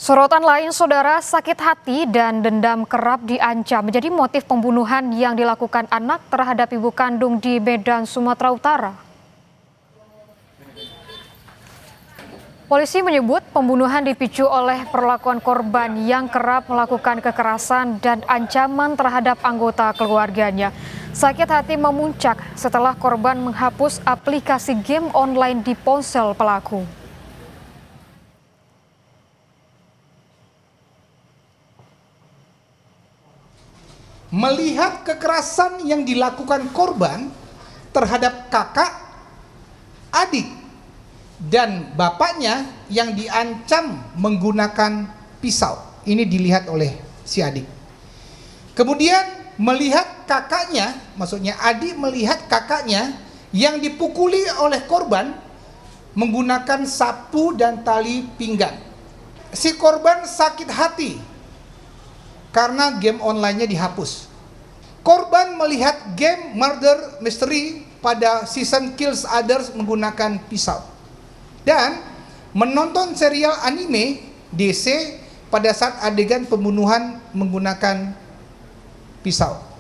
Sorotan lain, saudara, sakit hati dan dendam kerap diancam menjadi motif pembunuhan yang dilakukan anak terhadap ibu kandung di Medan, Sumatera Utara. Polisi menyebut pembunuhan dipicu oleh perlakuan korban yang kerap melakukan kekerasan dan ancaman terhadap anggota keluarganya. Sakit hati memuncak setelah korban menghapus aplikasi game online di ponsel pelaku. Melihat kekerasan yang dilakukan korban terhadap kakak, adik, dan bapaknya yang diancam menggunakan pisau. Ini dilihat oleh si adik. Kemudian melihat kakaknya, maksudnya adik melihat kakaknya yang dipukuli oleh korban menggunakan sapu dan tali pinggang. Si korban sakit hati karena game online-nya dihapus. Korban melihat game Murder Mystery pada season Kills Others menggunakan pisau. Dan menonton serial anime DC pada saat adegan pembunuhan menggunakan pisau.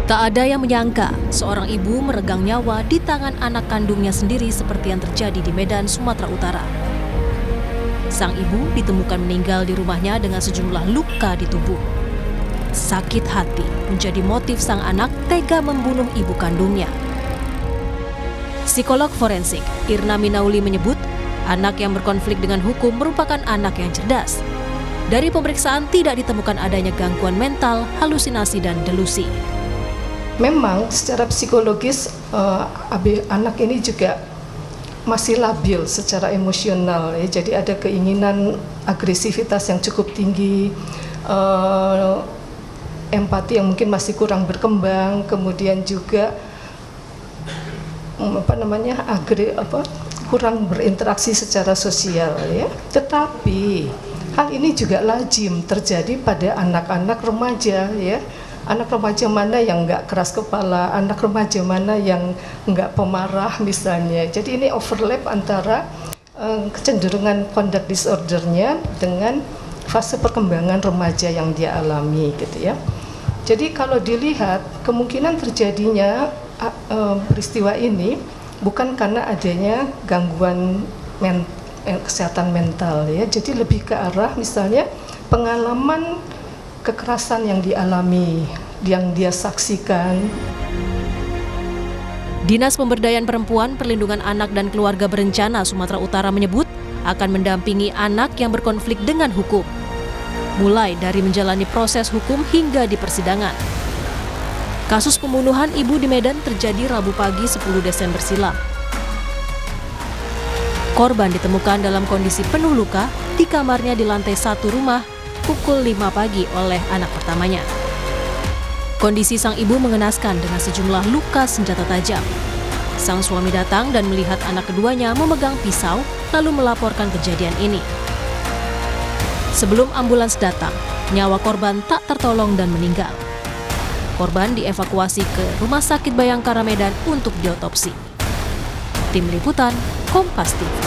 Tak ada yang menyangka seorang ibu meregang nyawa di tangan anak kandungnya sendiri seperti yang terjadi di Medan, Sumatera Utara. Sang ibu ditemukan meninggal di rumahnya dengan sejumlah luka di tubuh. Sakit hati menjadi motif sang anak tega membunuh ibu kandungnya. Psikolog forensik Irna Minauli menyebut anak yang berkonflik dengan hukum merupakan anak yang cerdas. Dari pemeriksaan tidak ditemukan adanya gangguan mental, halusinasi, dan delusi. Memang secara psikologis anak ini juga masih labil secara emosional ya. Jadi ada keinginan agresivitas yang cukup tinggi, empati yang mungkin masih kurang berkembang, kemudian juga kurang berinteraksi secara sosial ya. Tetapi hal ini juga lazim terjadi pada anak-anak remaja ya. Anak remaja mana yang nggak keras kepala, anak remaja mana yang nggak pemarah misalnya. Jadi ini overlap antara kecenderungan conduct disordernya dengan fase perkembangan remaja yang dia alami gitu ya. Jadi kalau dilihat kemungkinan terjadinya peristiwa ini bukan karena adanya gangguan kesehatan mental ya. Jadi lebih ke arah misalnya pengalaman kekerasan yang dialami, yang dia saksikan. Dinas Pemberdayaan Perempuan, Perlindungan Anak dan Keluarga Berencana Sumatera Utara menyebut akan mendampingi anak yang berkonflik dengan hukum, mulai dari menjalani proses hukum hingga di persidangan. Kasus pembunuhan ibu di Medan terjadi Rabu pagi 10 Desember silam. Korban ditemukan dalam kondisi penuh luka di kamarnya di lantai 1 rumah pukul 5 pagi oleh anak pertamanya. Kondisi sang ibu mengenaskan dengan sejumlah luka senjata tajam. Sang suami datang dan melihat anak keduanya memegang pisau, lalu melaporkan kejadian ini. Sebelum ambulans datang, nyawa korban tak tertolong dan meninggal. Korban dievakuasi ke Rumah Sakit Bayangkara Medan untuk diotopsi. Tim Liputan, Kompas TV.